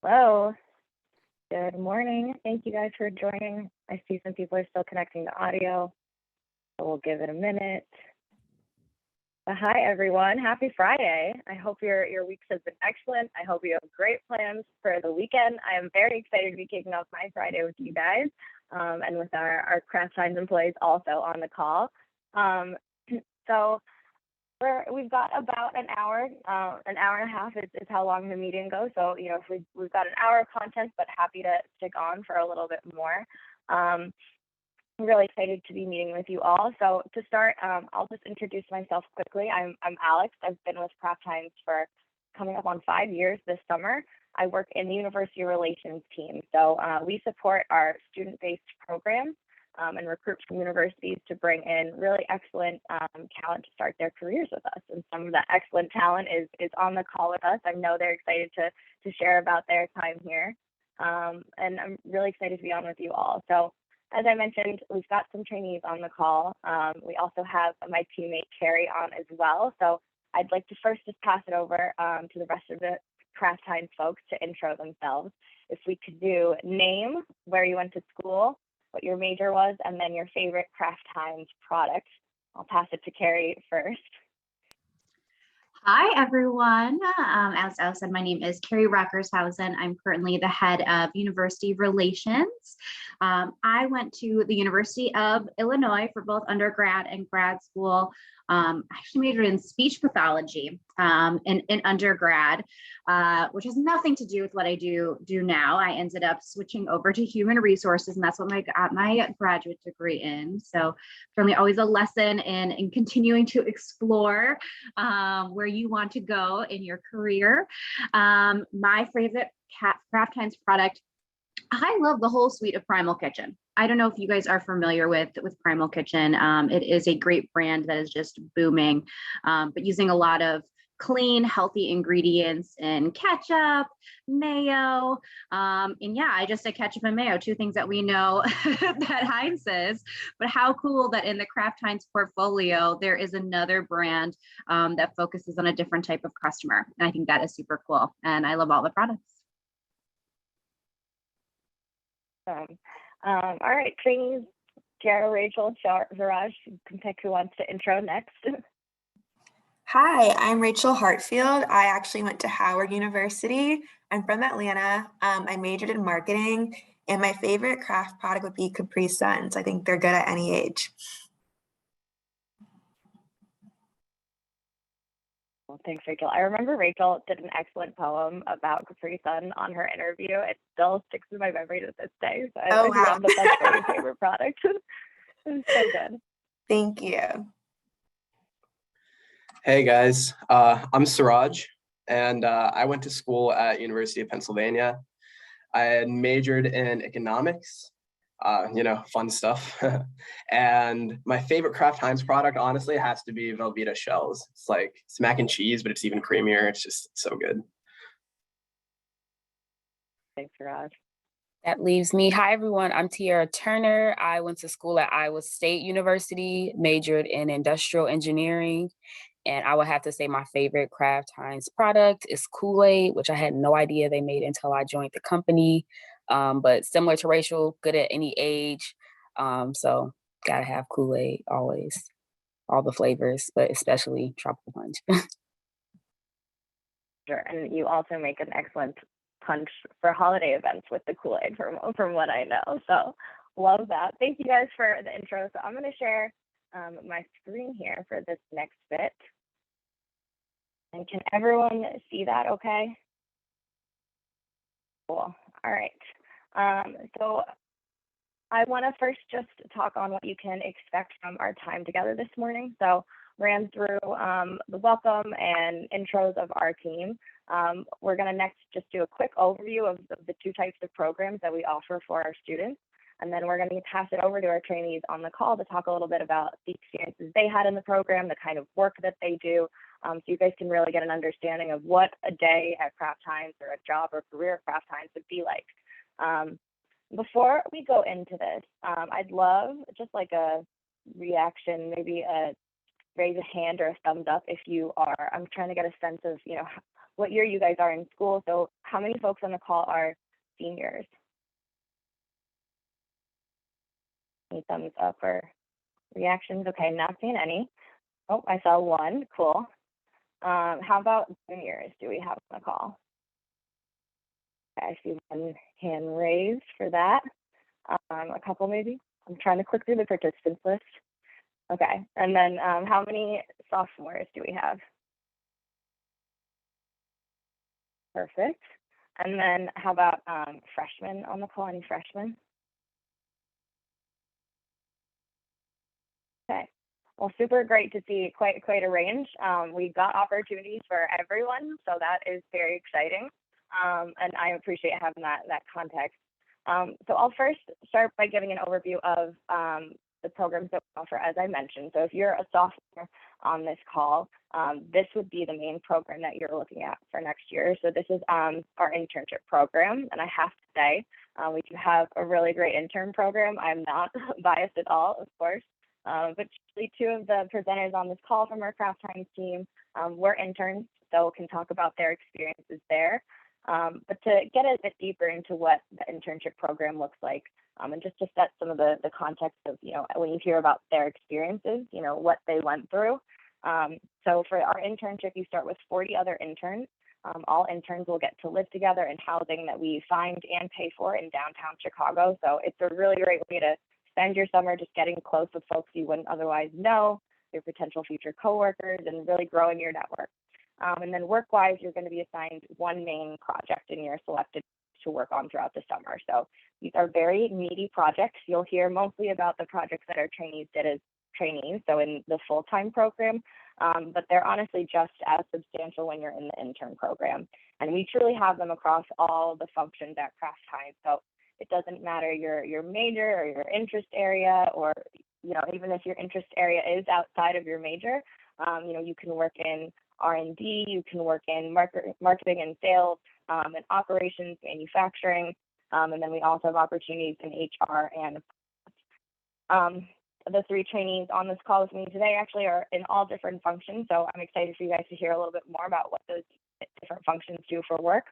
Hello, good morning. Thank you guys for joining. I see some people are still connecting to audio, so we'll give it a minute. But hi everyone, happy Friday. I hope your weeks have been excellent. I hope you have great plans for the weekend. I am very excited to be kicking off my Friday with you guys and with our Kraft-Heinz employees also on the call. So we've got about an hour and a half is how long the meeting goes. So, if we've got an hour of content, but happy to stick on for a little bit more. I'm really excited to be meeting with you all. So to start, I'll just introduce myself quickly. I'm Alex. I've been with Kraft-Heinz for coming up on 5 years this summer. I work in the University Relations team. So we support our student-based programs and recruit from universities to bring in really excellent talent to start their careers with us. And some of that excellent talent is on the call with us. I know they're excited to share about their time here. And I'm really excited to be on with you all. So as I mentioned, we've got some trainees on the call. We also have my teammate Carrie on as well. So I'd like to first just pass it over to the rest of the Kraft-Heinz folks to intro themselves. If we could do name, where you went to school, what your major was, and then your favorite Kraft-Heinz product. I'll pass it to Carrie first. Hi, everyone. As Al said, my name is Carrie Rockershausen. I'm currently the head of University Relations. I went to the University of Illinois for both undergrad and grad school. I actually majored in speech pathology in undergrad, which has nothing to do with what I do now. I ended up switching over to human resources, and that's what I got my graduate degree in. So certainly always a lesson in continuing to explore where you want to go in your career. My favorite Kraft-Heinz product, I love the whole suite of Primal Kitchen. I don't know if you guys are familiar with Primal Kitchen. It is a great brand that is just booming, but using a lot of clean, healthy ingredients in ketchup, mayo, and yeah, I just said ketchup and mayo, two things that we know that Heinz is, but how cool that in the Kraft-Heinz portfolio, there is another brand that focuses on a different type of customer. And I think that is super cool. And I love all the products. All right, trainees, Jara, Rachel, Zaraj, you can pick who wants to intro next. Hi, I'm Rachel Hartfield. I actually went to Howard University. I'm from Atlanta. I majored in marketing, and my favorite Kraft product would be Capri Suns. I think they're good at any age. Well, thanks, Rachel. I remember Rachel did an excellent poem about Capri Sun on her interview. It still sticks in my memory to this day. So I wow. love that that's still your favorite product. It's so good. Thank you. Hey guys, I'm Suraj, and I went to school at University of Pennsylvania. I had majored in economics, fun stuff. And my favorite Kraft-Heinz product, honestly, has to be Velveeta shells. It's mac and cheese, but it's even creamier. It's just so good. Thanks, Suraj. That leaves me. Hi, everyone. I'm Tiara Turner. I went to school at Iowa State University, majored in industrial engineering. And I would have to say my favorite Kraft-Heinz product is Kool-Aid, which I had no idea they made until I joined the company. But similar to Rachel, good at any age. So gotta have Kool-Aid always, all the flavors, but especially tropical punch. Sure, and you also make an excellent punch for holiday events with the Kool-Aid from what I know. So love that. Thank you guys for the intro. So I'm going to share my screen here for this next bit. And can everyone see that okay? Cool. All right. So I want to first just talk on what you can expect from our time together this morning. So ran through the welcome and intros of our team. We're going to next just do a quick overview of the two types of programs that we offer for our students. And then we're going to pass it over to our trainees on the call to talk a little bit about the experiences they had in the program, the kind of work that they do, so you guys can really get an understanding of what a day at Kraft-Heinz or a job or career at Kraft-Heinz would be like. Before we go into this, I'd love just like a reaction, maybe a raise a hand or a thumbs up if you are. I'm trying to get a sense of, what year you guys are in school. So how many folks on the call are seniors? Any thumbs up or reactions? Okay, not seeing any. Oh, I saw one. Cool. How about juniors? Do we have on the call? Okay, I see one hand raised for that. A couple maybe. I'm trying to click through the participants list. Okay, and then how many sophomores do we have? Perfect. And then how about freshmen on the call? Any freshmen? Okay. Well, super great to see quite a range. We got opportunities for everyone, so that is very exciting. And I appreciate having that context. So I'll first start by giving an overview of the programs that we offer, as I mentioned. So if you're a sophomore on this call, this would be the main program that you're looking at for next year. So this is our internship program, and I have to say, we do have a really great intern program. I'm not biased at all, of course. But actually, two of the presenters on this call from our Kraft-Heinz team were interns, so can talk about their experiences there. But to get a bit deeper into what the internship program looks like, and just to set some of the context of, when you hear about their experiences, what they went through. So for our internship, you start with 40 other interns. All interns will get to live together in housing that we find and pay for in downtown Chicago. So it's a really great way to spend your summer just getting close with folks you wouldn't otherwise know, your potential future coworkers, and really growing your network. And then work-wise, you're going to be assigned one main project, and you're selected to work on throughout the summer. So these are very meaty projects. You'll hear mostly about the projects that our trainees did as trainees, so in the full-time program, but they're honestly just as substantial when you're in the intern program. And we truly have them across all the functions at Kraft-Heinz. So it doesn't matter your major or your interest area, or even if your interest area is outside of your major, you can work in R&D, you can work in marketing and sales, and operations, manufacturing, and then we also have opportunities in HR and the three trainees on this call with me today actually are in all different functions. So I'm excited for you guys to hear a little bit more about what those different functions do for work.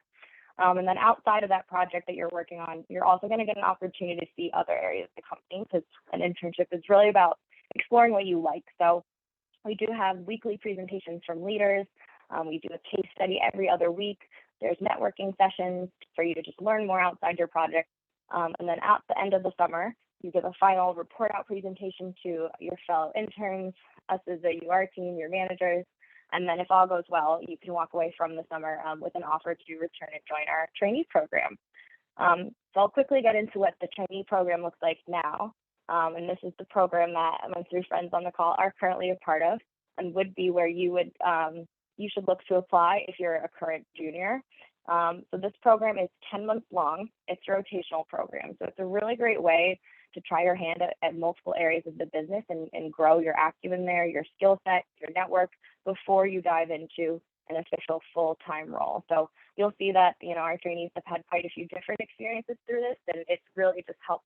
And then outside of that project that you're working on, you're also going to get an opportunity to see other areas of the company, because an internship is really about exploring what you like. So we do have weekly presentations from leaders. We do a case study every other week. There's networking sessions for you to just learn more outside your project. And then at the end of the summer, you give a final report out presentation to your fellow interns, us as the UR team, your managers. And then if all goes well, you can walk away from the summer with an offer to return and join our trainee program. So I'll quickly get into what the trainee program looks like now. And this is the program that my three friends on the call are currently a part of, and would be where you should look to apply if you're a current junior. So this program is 10 months long. It's a rotational program. So it's a really great way to try your hand at multiple areas of the business and grow your acumen there, your skill set, your network, before you dive into an official full-time role. So you'll see that, our trainees have had quite a few different experiences through this, and it's really just helped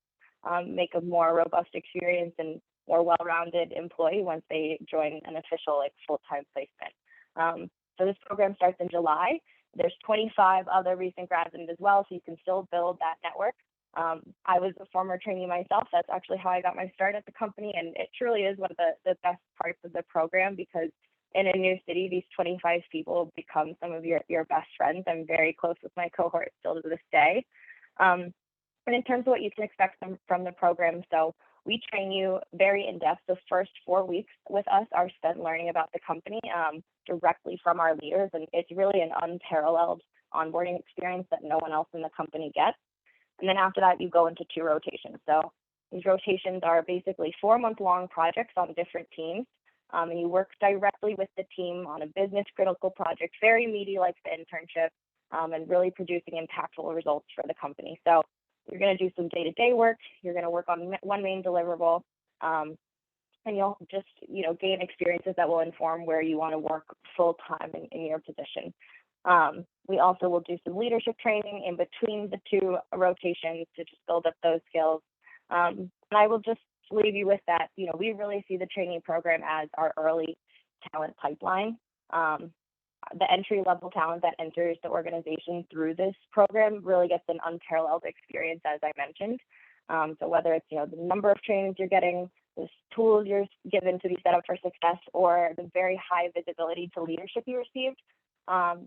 make a more robust experience and more well-rounded employee once they join an official full-time placement. So this program starts in July. There's 25 other recent grads in it as well, so you can still build that network. I was a former trainee myself. That's actually how I got my start at the company, and it truly is one of the best parts of the program, because in a new city, these 25 people become some of your best friends. I'm very close with my cohort still to this day. And in terms of what you can expect from the program, so we train you very in-depth. The first 4 weeks with us are spent learning about the company directly from our leaders, and it's really an unparalleled onboarding experience that no one else in the company gets. And then after that, you go into 2 rotations. So these rotations are basically 4-month-long projects on different teams, and you work directly with the team on a business critical project, very meaty like the internship, and really producing impactful results for the company. So you're going to do some day-to-day work. You're going to work on one main deliverable, and you'll just gain experiences that will inform where you want to work full-time in your position. We also will do some leadership training in between the 2 rotations to just build up those skills. And I will just leave you with that, we really see the trainee program as our early talent pipeline. The entry-level talent that enters the organization through this program really gets an unparalleled experience, as I mentioned. So whether it's, the number of trainings you're getting, the tools you're given to be set up for success, or the very high visibility to leadership you received,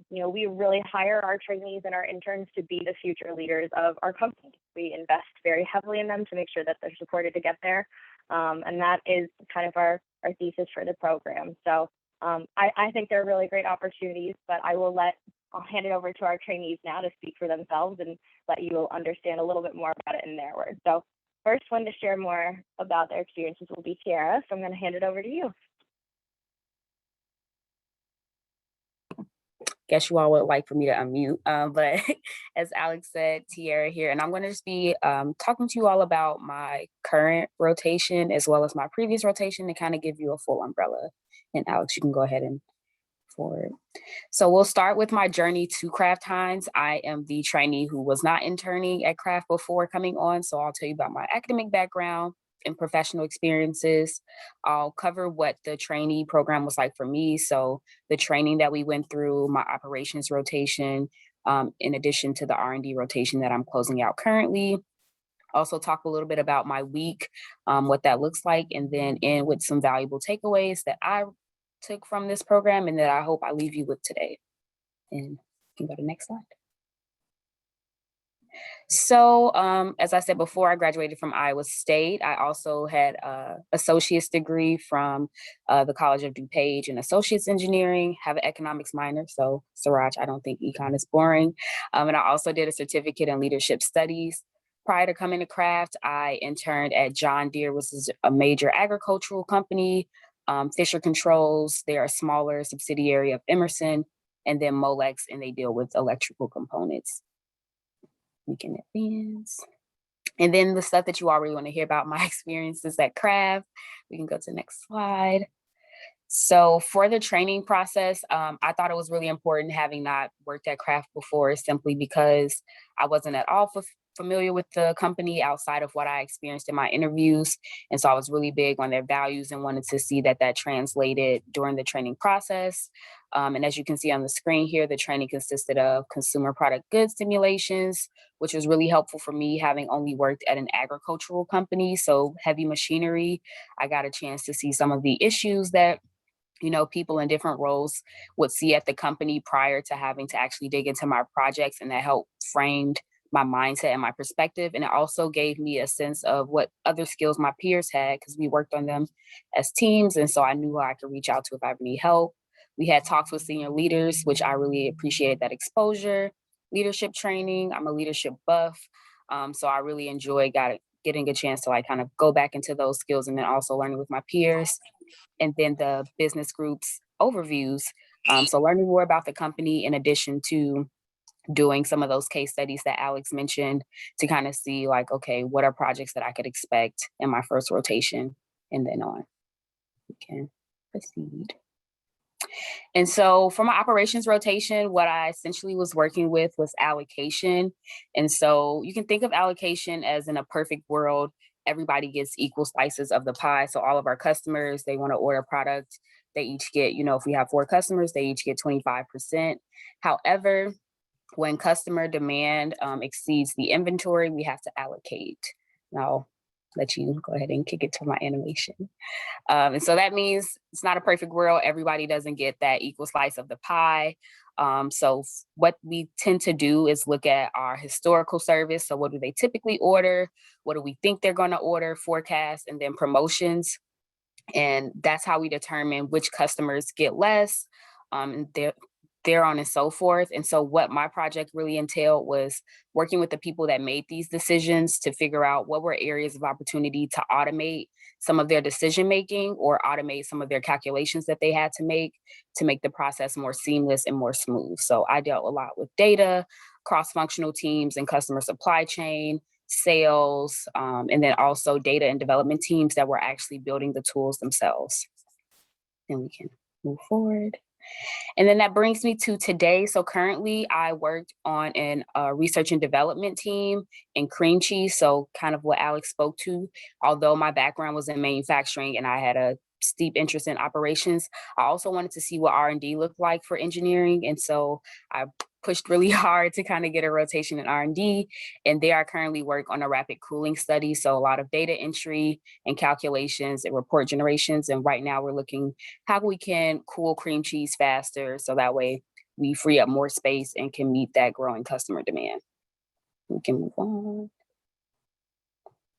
we really hire our trainees and our interns to be the future leaders of our company. We invest very heavily in them to make sure that they're supported to get there. And that is kind of our thesis for the program. So I think they're really great opportunities, but I'll hand it over to our trainees now to speak for themselves and let you understand a little bit more about it in their words. So first one to share more about their experiences will be Tiara. So I'm going to hand it over to you. Guess you all would like for me to unmute, but as Alex said, Tiara here, and I'm going to just be talking to you all about my current rotation as well as my previous rotation to kind of give you a full umbrella. And Alex, you can go ahead and forward. So we'll start with my journey to Kraft-Heinz. I am the trainee who was not interning at Kraft before coming on, so I'll tell you about my academic background and professional experiences. I'll cover what the trainee program was like for me. So the training that we went through, my operations rotation, in addition to the R&D rotation that I'm closing out currently. Also talk a little bit about my week, what that looks like, and then end with some valuable takeaways that I took from this program and that I hope I leave you with today. And you can go to the next slide. So as I said before, I graduated from Iowa State. I also had an associate's degree from the College of DuPage in associate's engineering, have an economics minor. So Siraj, I don't think econ is boring. And I also did a certificate in leadership studies. Prior to coming to Kraft, I interned at John Deere, which is a major agricultural company. Fisher Controls, they're a smaller subsidiary of Emerson, and then Molex, and they deal with electrical components. We can advance. And then the stuff that you already want to hear about, my experiences at Kraft. We can go to the next slide. So for the training process, I thought it was really important, having not worked at Kraft before, simply because I wasn't at all familiar with the company outside of what I experienced in my interviews. And so I was really big on their values and wanted to see that translated during the training process. And as you can see on the screen here, the training consisted of consumer product goods simulations, which was really helpful for me, having only worked at an agricultural company. So heavy machinery, I got a chance to see some of the issues that people in different roles would see at the company prior to having to actually dig into my projects, and that helped framed my mindset and my perspective. And it also gave me a sense of what other skills my peers had, because we worked on them as teams. And so I knew who I could reach out to if I ever need help. We had talks with senior leaders, which I really appreciated that exposure. Leadership training, I'm a leadership buff. So I really enjoy getting a chance to kind of go back into those skills, and then also learning with my peers. And then the business groups overviews. So learning more about the company, in addition to doing some of those case studies that Alex mentioned, to kind of see okay, what are projects that I could expect in my first rotation, and then on. We can proceed. And so for my operations rotation, what I essentially was working with was allocation. And so you can think of allocation as, in a perfect world, everybody gets equal slices of the pie. So all of our customers, they want to order a product, they each get, if we have 4 customers, they each get 25%. However, when customer demand exceeds the inventory, we have to allocate. Now, let you go ahead and kick it to my animation. And so that means it's not a perfect world. Everybody doesn't get that equal slice of the pie. So what we tend to do is look at our historical service. So what do they typically order? What do we think they're going to order, forecast, and then promotions. And that's how we determine which customers get less, and thereon and so forth. And so what my project really entailed was working with the people that made these decisions to figure out what were areas of opportunity to automate some of their decision-making, or automate some of their calculations that they had to make the process more seamless and more smooth. So I dealt a lot with data, cross-functional teams and customer supply chain, sales, and then also data and development teams that were actually building the tools themselves. And we can move forward. And then that brings me to today. So currently I worked on an research and development team in cream cheese. So kind of what Alex spoke to, although my background was in manufacturing and I had a steep interest in operations, I also wanted to see what R&D looked like for engineering. And so I pushed really hard to kind of get a rotation in R&D. And there I currently work on a rapid cooling study. So a lot of data entry and calculations and report generations. And right now we're looking how we can cool cream cheese faster so that way we free up more space and can meet that growing customer demand. We can move on.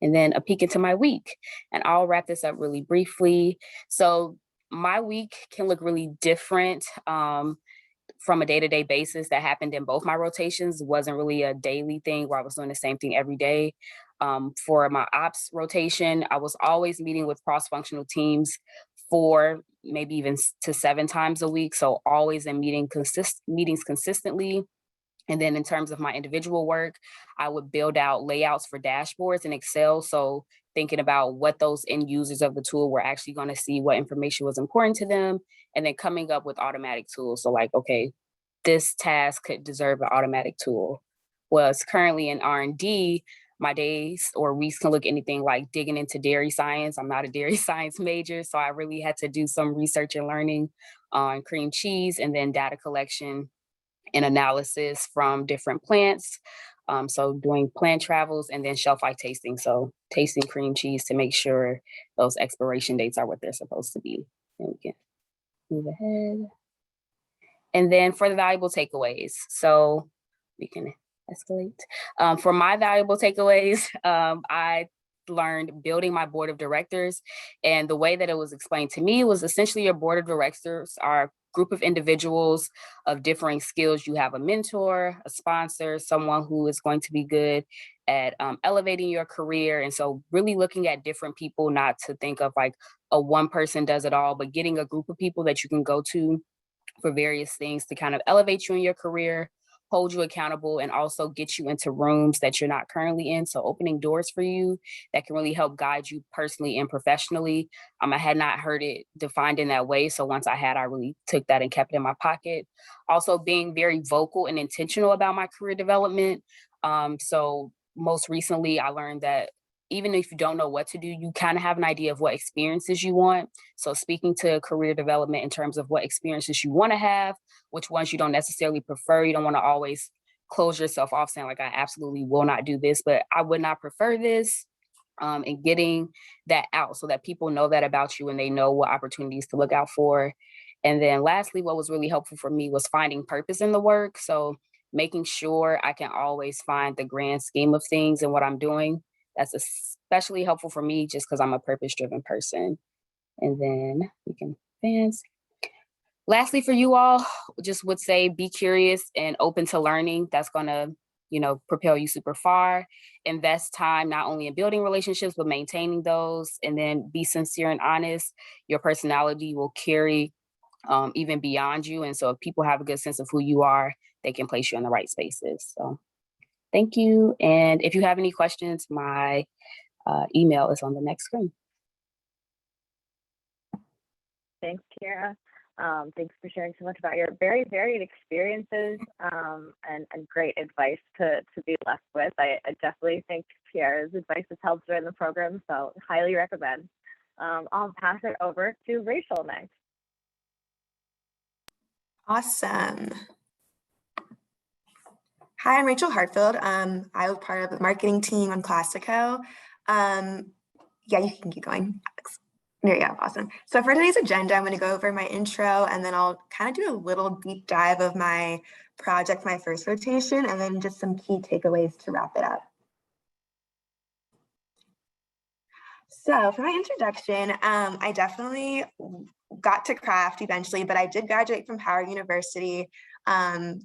And then a peek into my week. And I'll wrap this up really briefly. So my week can look really different from a day-to-day basis. That happened in both my rotations. It wasn't really a daily thing where I was doing the same thing every day. For my ops rotation, I was always meeting with cross-functional teams 4, maybe even to 7 times a week. So always in meetings consistently. And then in terms of my individual work, I would build out layouts for dashboards in Excel. So thinking about what those end users of the tool were actually going to see, what information was important to them, and then coming up with automatic tools. So like, okay, this task could deserve an automatic tool. Well, it's currently in R&D, my days or weeks can look anything like digging into dairy science. I'm not a dairy science major, so I really had to do some research and learning on cream cheese and then data collection and analysis from different plants. So doing plant travels and then shelf life tasting. So tasting cream cheese to make sure those expiration dates are what they're supposed to be. And we can move ahead. And then for the valuable takeaways. So we can escalate. For my valuable takeaways, I learned building my board of directors. And the way that it was explained to me was essentially your board of directors are a group of individuals of differing skills. You have a mentor, a sponsor, someone who is going to be good at elevating your career. And so really looking at different people, not to think of like a one person does it all, but getting a group of people that you can go to for various things to kind of elevate you in your career, hold you accountable, and also get you into rooms that you're not currently in. So opening doors for you that can really help guide you personally and professionally. I had not heard it defined in that way. So once I had, I really took that and kept it in my pocket. Also being very vocal and intentional about my career development. So most recently, I learned that even if you don't know what to do, you kind of have an idea of what experiences you want. So speaking to career development in terms of what experiences you want to have, which ones you don't necessarily prefer. You don't want to always close yourself off saying like, I absolutely will not do this, but I would not prefer this. And getting that out so that people know that about you and they know what opportunities to look out for. And then lastly, what was really helpful for me was finding purpose in the work. So making sure I can always find the grand scheme of things and what I'm doing. That's especially helpful for me just because I'm a purpose-driven person. And then we can advance. Lastly, for you all, just would say be curious and open to learning. That's going to, propel you super far. Invest time not only in building relationships, but maintaining those. And then be sincere and honest. Your personality will carry even beyond you. And so if people have a good sense of who you are, they can place you in the right spaces. So thank you. And if you have any questions, my email is on the next screen. Thanks, Kiera. Thanks for sharing so much about your very varied experiences and great advice to be left with. I definitely think Kiera's advice has helped during the program, so highly recommend. I'll pass it over to Rachel next. Awesome. Hi, I'm Rachel Hartfield. I was part of the marketing team on Classico. Yeah, you can keep going, Alex. There you go, awesome. So for today's agenda, I'm going to go over my intro and then I'll kind of do a little deep dive of my project, my first rotation, and then just some key takeaways to wrap it up. So for my introduction, I definitely got to Kraft eventually, but I did graduate from Howard University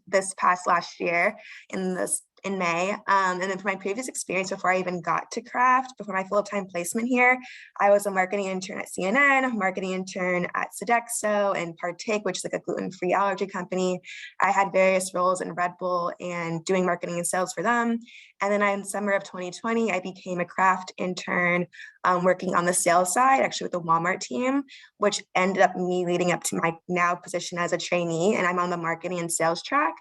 this past last year in this in May. And then for my previous experience before I even got to Kraft, before my full-time placement here, I was a marketing intern at CNN, a marketing intern at Sodexo and Partake, which is like a gluten-free allergy company. I had various roles in Red Bull and doing marketing and sales for them. And then in summer of 2020, I became a Kraft intern working on the sales side, actually with the Walmart team, which ended up me leading up to my now position as a trainee. And I'm on the marketing and sales track.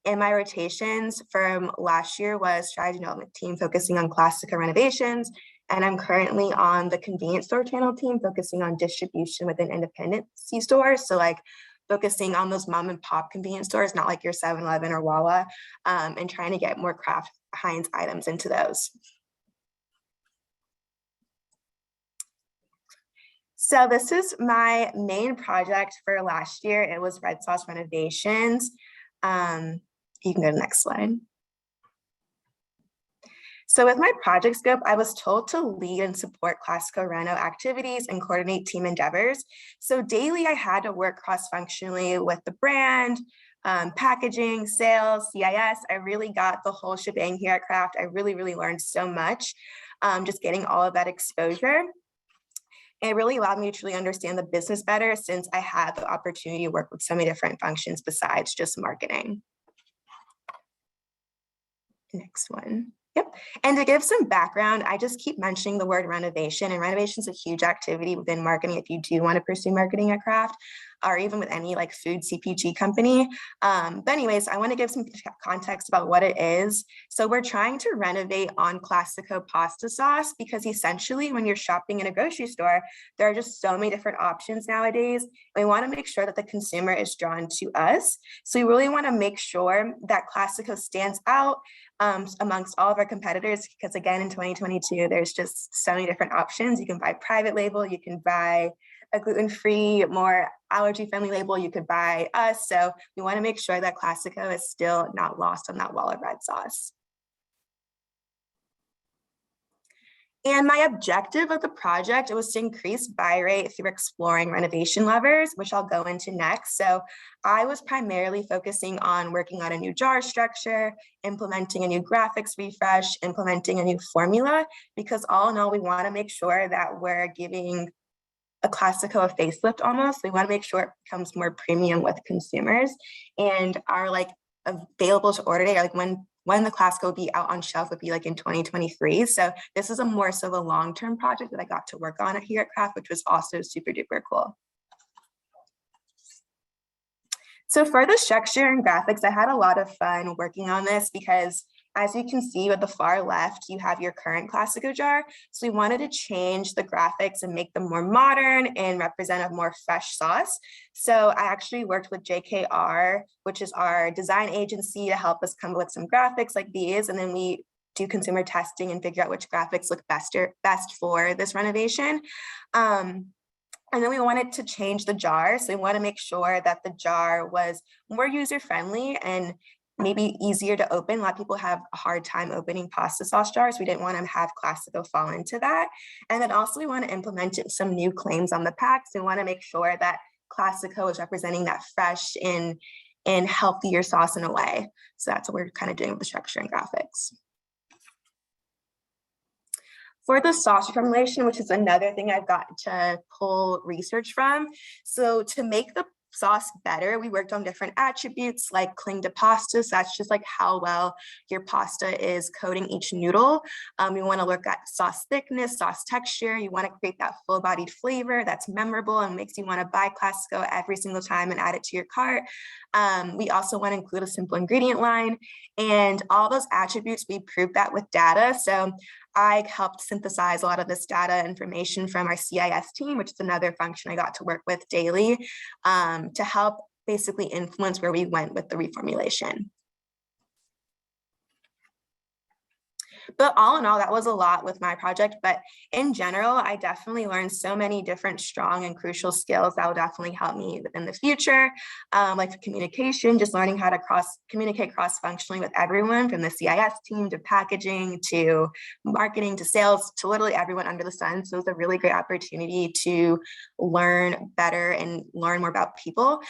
And my rotations from last year was strategy development team focusing on Classico renovations. And I'm currently on the convenience store channel team focusing on distribution within independent C stores. So like focusing on those mom and pop convenience stores, not like your 7-Eleven or Wawa, and trying to get more Kraft-Heinz items into those. So this is my main project for last year. It was red sauce renovations. You can go to the next slide. So with my project scope, I was told to lead and support Classico Reno activities and coordinate team endeavors. So daily I had to work cross-functionally with the brand, packaging, sales, CIS. I really got the whole shebang here at Kraft. I really learned so much, just getting all of that exposure. It really allowed me to truly understand the business better since I had the opportunity to work with so many different functions besides just marketing. Next one. Yep. And to give some background, I just keep mentioning the word renovation, and renovation is a huge activity within marketing if you do want to pursue marketing at Kraft, or even with any like food CPG company. But anyways, I want to give some context about what it is. So we're trying to renovate on Classico pasta sauce because essentially when you're shopping in a grocery store, there are just so many different options nowadays. We want to make sure that the consumer is drawn to us. So we really want to make sure that Classico stands out amongst all of our competitors, because again, in 2022, there's just so many different options. You can buy private label, you can buy a gluten-free, more allergy-friendly label, you could buy us. So we want to make sure that Classico is still not lost on that wall of red sauce. And my objective of the project was to increase buy rate through exploring renovation levers, which I'll go into next. So I was primarily focusing on working on a new jar structure, implementing a new graphics refresh, implementing a new formula, because all in all, we want to make sure that we're giving a Classico a facelift almost. We want to make sure it becomes more premium with consumers and are like available to order date, like when the Classico will be out on shelf would be like in 2023. So this is a more so of a long-term project that I got to work on here at Kraft, which was also super duper cool. So for the structure and graphics, I had a lot of fun working on this because as you can see at the far left, you have your current Classico jar. So we wanted to change the graphics and make them more modern and represent a more fresh sauce. So I actually worked with JKR, which is our design agency, to help us come up with some graphics like these. And then we do consumer testing and figure out which graphics look best for this renovation. And then we wanted to change the jar. So we want to make sure that the jar was more user-friendly and maybe easier to open. A lot of people have a hard time opening pasta sauce jars. We didn't want to have Classico fall into that. And then also we want to implement some new claims on the packs. We want to make sure that Classico is representing that fresh and healthier sauce in a way. So that's what we're kind of doing with the structure and graphics. For the sauce formulation, which is another thing I've got to pull research from. So to make the sauce better, we worked on different attributes like cling to pasta. So that's just like how well your pasta is coating each noodle. We want to look at sauce thickness, sauce texture. You want to create that full-bodied flavor that's memorable and makes you want to buy Classico every single time and add it to your cart. We also want to include a simple ingredient line, and all those attributes, we proved that with data. So I helped synthesize a lot of this data information from our CIS team, which is another function I got to work with daily, to help basically influence where we went with the reformulation. But all in all, that was a lot with my project. But in general, I definitely learned so many different strong and crucial skills that will definitely help me in the future, like communication, just learning how to communicate cross-functionally with everyone from the CIS team to packaging to marketing to sales to literally everyone under the sun. So it was a really great opportunity to learn better and learn more about people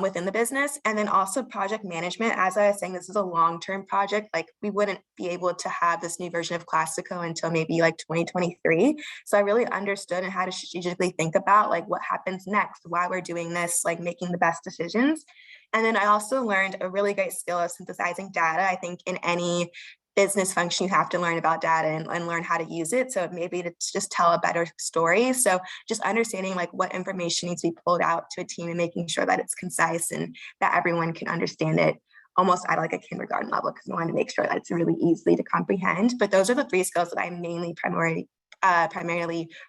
within the business. And then also project management. As I was saying, this is a long-term project. Like we wouldn't be able to have this new version of Classico until maybe like 2023. So I really understood and how to strategically think about like what happens next, why we're doing this, like making the best decisions. And then I also learned a really great skill of synthesizing data. I think in any business function, you have to learn about data and learn how to use it. So maybe to just tell a better story. So just understanding like what information needs to be pulled out to a team and making sure that it's concise and that everyone can understand it almost at like a kindergarten level, because I wanted to make sure that it's really easy to comprehend. But those are the three skills that I mainly primarily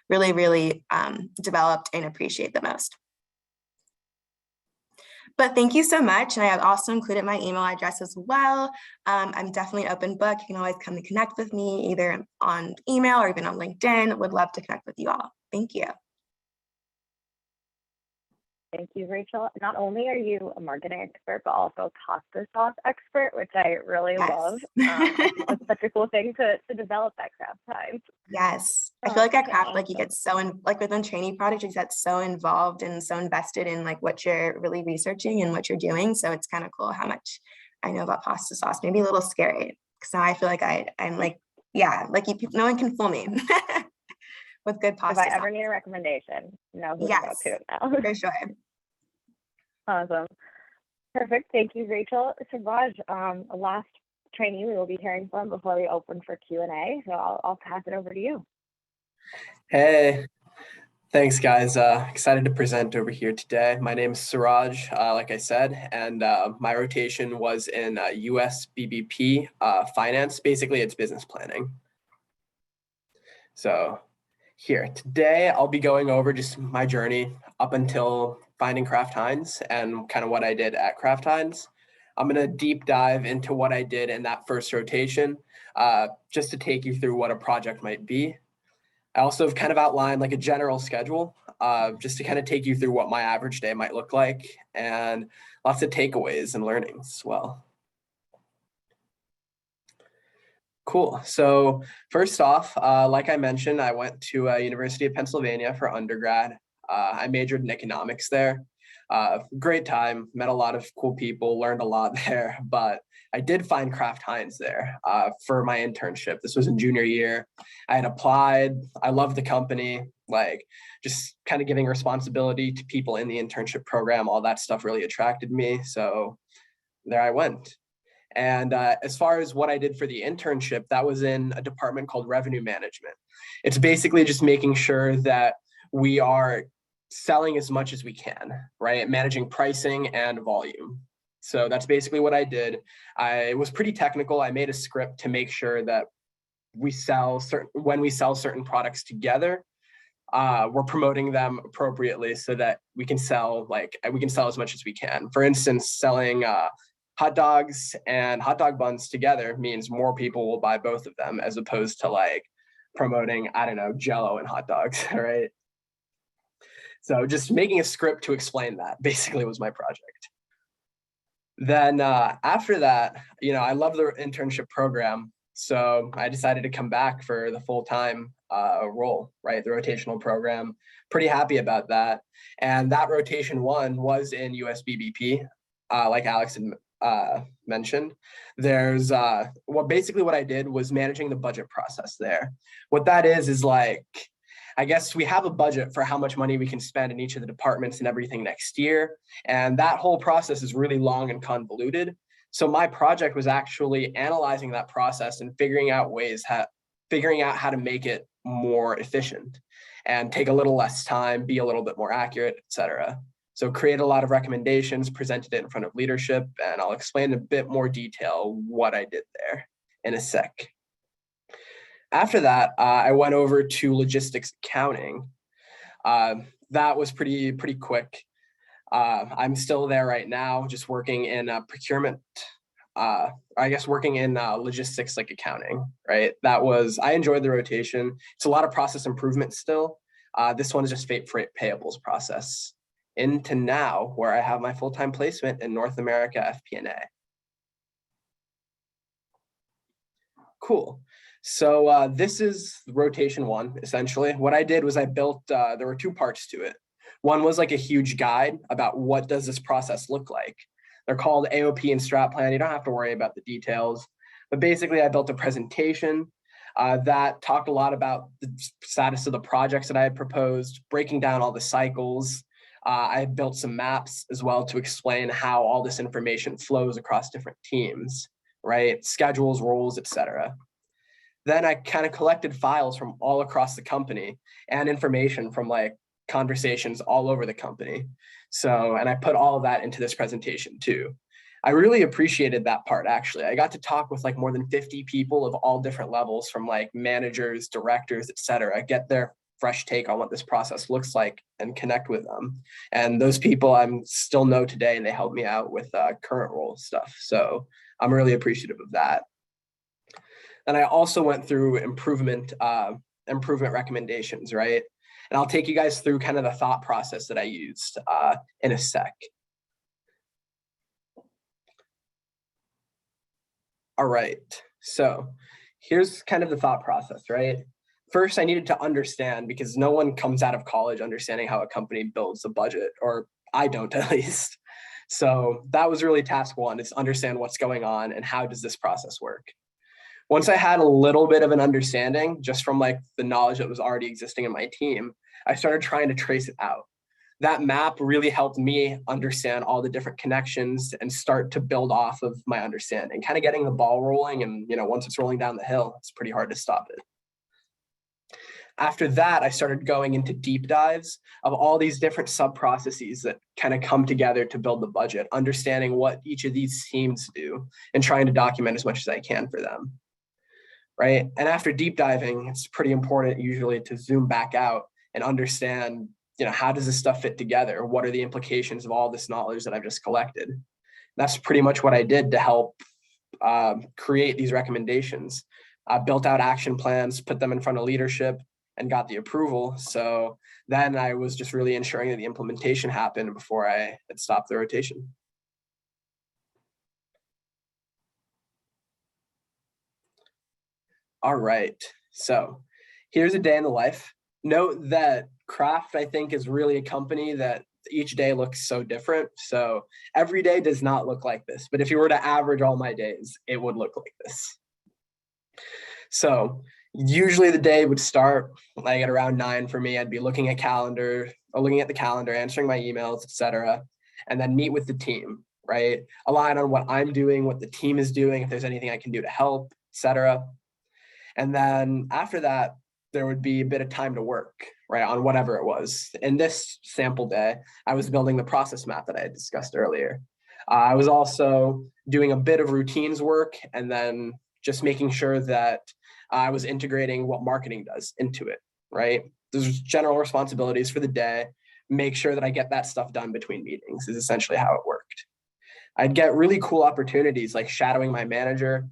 really developed and appreciate the most. But thank you so much. And I have also included my email address as well. I'm definitely an open book. You can always come and connect with me either on email or even on LinkedIn. Would love to connect with you all. Thank you. Thank you, Rachel. Not only are you a marketing expert, but also a pasta sauce expert, which I really love. It's such a cool thing to develop at Kraft-Heinz. Yes, I feel like at Kraft, like you get so like within training projects, you get so involved and so invested in like what you're really researching and what you're doing. So it's kind of cool how much I know about pasta sauce. Maybe a little scary because now I feel like I'm like, yeah, like no one can fool me with good pasta. If I ever need a recommendation, you know who to go to now. For sure. Awesome. Perfect. Thank you, Rachel. So Raj, a last trainee we will be hearing from before we open for Q&A. So I'll pass it over to you. Hey, thanks guys. Excited to present over here today. My name is Suraj, like I said, and my rotation was in US BBP finance. Basically, it's business planning. So here today, I'll be going over just my journey up until finding Kraft-Heinz and kind of what I did at Kraft-Heinz. I'm going to deep dive into what I did in that first rotation, just to take you through what a project might be. I also have kind of outlined like a general schedule, just to kind of take you through what my average day might look like and lots of takeaways and learnings as well. Cool. So first off, like I mentioned, I went to University of Pennsylvania for undergrad. I majored in economics there. Great time, met a lot of cool people, learned a lot there, but I did find Kraft-Heinz there for my internship. This was in junior year. I had applied. I loved the company, like just kind of giving responsibility to people in the internship program. All that stuff really attracted me. So there I went. And as far as what I did for the internship, that was in a department called revenue management. It's basically just making sure that we are selling as much as we can, right? Managing pricing and volume. So that's basically what I did. It was pretty technical. I made a script to make sure that when we sell certain products together, we're promoting them appropriately so that we can sell as much as we can. For instance, selling hot dogs and hot dog buns together means more people will buy both of them as opposed to like promoting, I don't know, Jell-O and hot dogs, right? So just making a script to explain that basically was my project. Then after that, I love the internship program. So I decided to come back for the full-time role, right? The rotational program. Pretty happy about that. And that rotation one was in US BBP, like Alex had mentioned. There's basically what I did was managing the budget process there. What that is like, I guess we have a budget for how much money we can spend in each of the departments and everything next year. And that whole process is really long and convoluted. So my project was actually analyzing that process and figuring out how to make it more efficient and take a little less time, be a little bit more accurate, etc. So create a lot of recommendations, presented it in front of leadership, and I'll explain in a bit more detail what I did there in a sec. After that, I went over to logistics accounting. That was pretty quick. I'm still there right now, just working in procurement. I guess working in logistics like accounting, right? I enjoyed the rotation. It's a lot of process improvement still. This one is just freight payables process. Into now where I have my full-time placement in North America FP&A. Cool. So this is rotation one, essentially. What I did was I built, there were two parts to it. One was like a huge guide about what does this process look like. They're called AOP and strat plan. You don't have to worry about the details. But basically, I built a presentation that talked a lot about the status of the projects that I had proposed, breaking down all the cycles. I built some maps as well to explain how all this information flows across different teams, right? Schedules, roles, etc. Then I kind of collected files from all across the company and information from like conversations all over the company. And I put all of that into this presentation too. I really appreciated that part, actually. I got to talk with like more than 50 people of all different levels, from like managers, directors, etc., get their fresh take on what this process looks like and connect with them. And those people I'm still know today, and they help me out with current role stuff. So I'm really appreciative of that. And I also went through improvement recommendations, right? And I'll take you guys through kind of the thought process that I used in a sec. All right, so here's kind of the thought process, right? First, I needed to understand, because no one comes out of college understanding how a company builds a budget, or I don't at least. So that was really task one, is understand what's going on and how does this process work. Once I had a little bit of an understanding, just from like the knowledge that was already existing in my team, I started trying to trace it out. That map really helped me understand all the different connections and start to build off of my understanding, kind of getting the ball rolling. And once it's rolling down the hill, it's pretty hard to stop it. After that, I started going into deep dives of all these different sub-processes that kind of come together to build the budget, understanding what each of these teams do and trying to document as much as I can for them, right? And after deep diving, it's pretty important usually to zoom back out and understand, how does this stuff fit together? What are the implications of all this knowledge that I've just collected? That's pretty much what I did to help create these recommendations. I built out action plans, put them in front of leadership, and got the approval. So then I was just really ensuring that the implementation happened before I had stopped the rotation. All right, so here's a day in the life. Note that Kraft, I think, is really a company that each day looks so different. So every day does not look like this, but if you were to average all my days, it would look like this. So usually the day would start like at around 9 for me. I'd be looking at the calendar, answering my emails, etc., and then meet with the team, right? Align on what I'm doing, what the team is doing, if there's anything I can do to help, etc. And then after that, there would be a bit of time to work, right, on whatever it was. In this sample day, I was building the process map that I had discussed earlier. I was also doing a bit of routines work, and then just making sure that I was integrating what marketing does into it, right? There's general responsibilities for the day. Make sure that I get that stuff done between meetings is essentially how it worked. I'd get really cool opportunities like shadowing my manager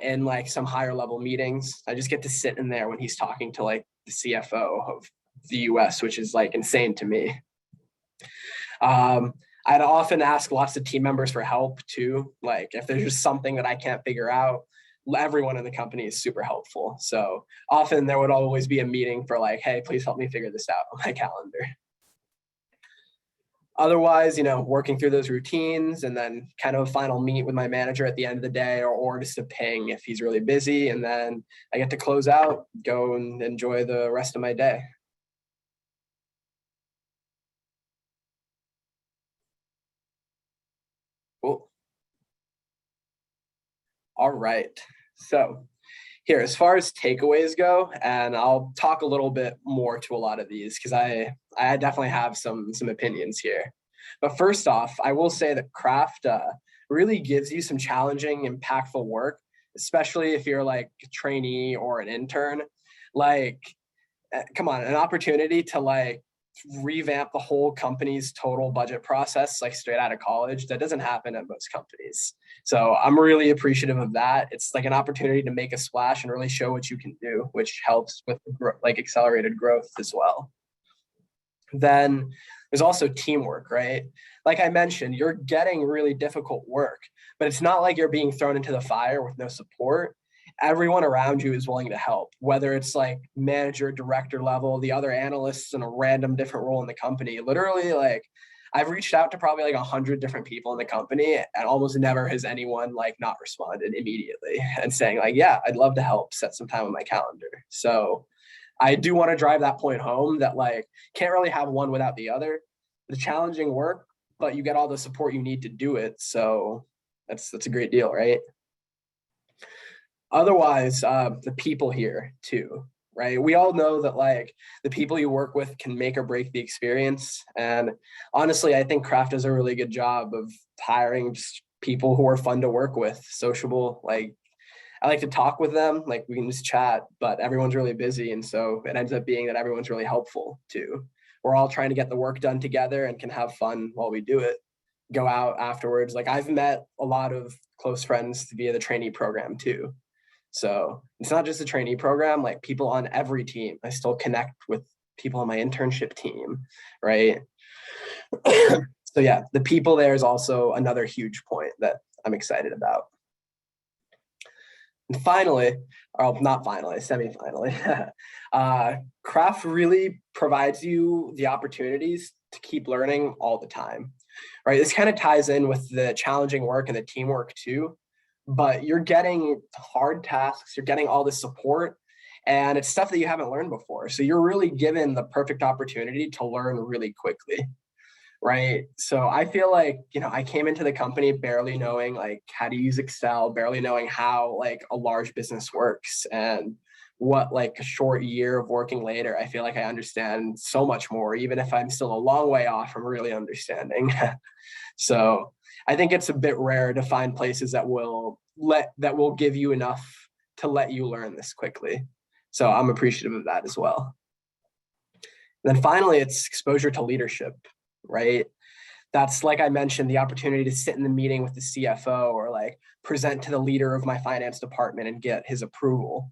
in like some higher level meetings. I just get to sit in there when he's talking to like the CFO of the US, which is like insane to me. I'd often ask lots of team members for help too. Like if there's just something that I can't figure out, everyone in the company is super helpful. So often there would always be a meeting for like, hey, please help me figure this out on my calendar. Otherwise, working through those routines and then kind of a final meet with my manager at the end of the day, or just a ping if he's really busy. And then I get to close out, go and enjoy the rest of my day. Cool. All right. So here, as far as takeaways go, and I'll talk a little bit more to a lot of these because I definitely have some opinions here. But first off, I will say that Kraft really gives you some challenging, impactful work, especially if you're like a trainee or an intern. Like, come on, an opportunity to like revamp the whole company's total budget process like straight out of college. That doesn't happen at most companies. So I'm really appreciative of that. It's like an opportunity to make a splash and really show what you can do, which helps with like accelerated growth as well. Then there's also teamwork, right? Like I mentioned, you're getting really difficult work, but it's not like you're being thrown into the fire with no support. Everyone around you is willing to help, whether it's like manager, director level, the other analysts in a random different role in the company. Literally, like I've reached out to probably like 100 different people in the company, and almost never has anyone like not responded immediately and saying like, yeah, I'd love to help, set some time on my calendar. So I do want to drive that point home that like can't really have one without the other. It's challenging work, but you get all the support you need to do it. So that's a great deal, right? Otherwise, the people here too, right? We all know that like the people you work with can make or break the experience. And honestly, I think Kraft does a really good job of hiring just people who are fun to work with, sociable. Like I like to talk with them, like we can just chat, but everyone's really busy. And so it ends up being that everyone's really helpful too. We're all trying to get the work done together and can have fun while we do it. Go out afterwards. Like I've met a lot of close friends via the trainee program too. So it's not just a trainee program, like people on every team. I still connect with people on my internship team, right? So yeah, the people there is also another huge point that I'm excited about. And finally, or not finally, semi-finally, Kraft really provides you the opportunities to keep learning all the time, right? This kind of ties in with the challenging work and the teamwork too. But you're getting hard tasks, you're getting all this support, and it's stuff that you haven't learned before. So you're really given the perfect opportunity to learn really quickly, right? So I feel like, I came into the company barely knowing like how to use Excel, barely knowing how like a large business works, and what like a short year of working later, I feel like I understand so much more, even if I'm still a long way off from really understanding. So I think it's a bit rare to find places that will give you enough to let you learn this quickly. So I'm appreciative of that as well. And then finally, it's exposure to leadership, right? That's, like I mentioned, the opportunity to sit in the meeting with the CFO or like present to the leader of my finance department and get his approval.